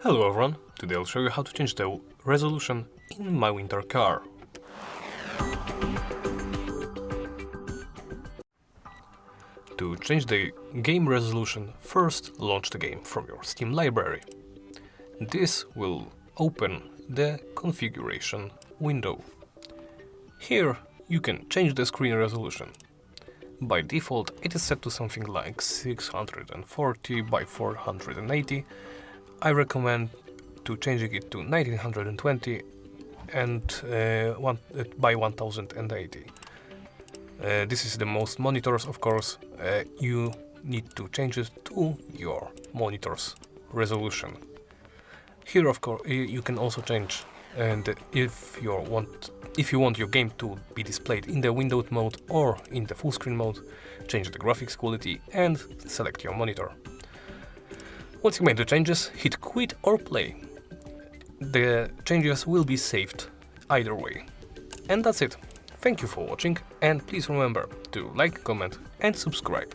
Hello everyone, today I'll show you how to change the resolution in my winter car. To change the game resolution, first launch the game from your Steam library. This will open the configuration window. Here you can change the screen resolution. By default it is set to something like 640 by 480. I recommend to changing it to 1920 and by 1080. This is the most monitors, of course. You need to change it to your monitor's resolution. Here, of course, you can also change, and if you want your game to be displayed in the windowed mode or in the full screen mode, change the graphics quality and select your monitor. Once you made the changes, hit quit or play. The changes will be saved either way. And that's it. Thank you for watching, and please remember to like, comment and subscribe.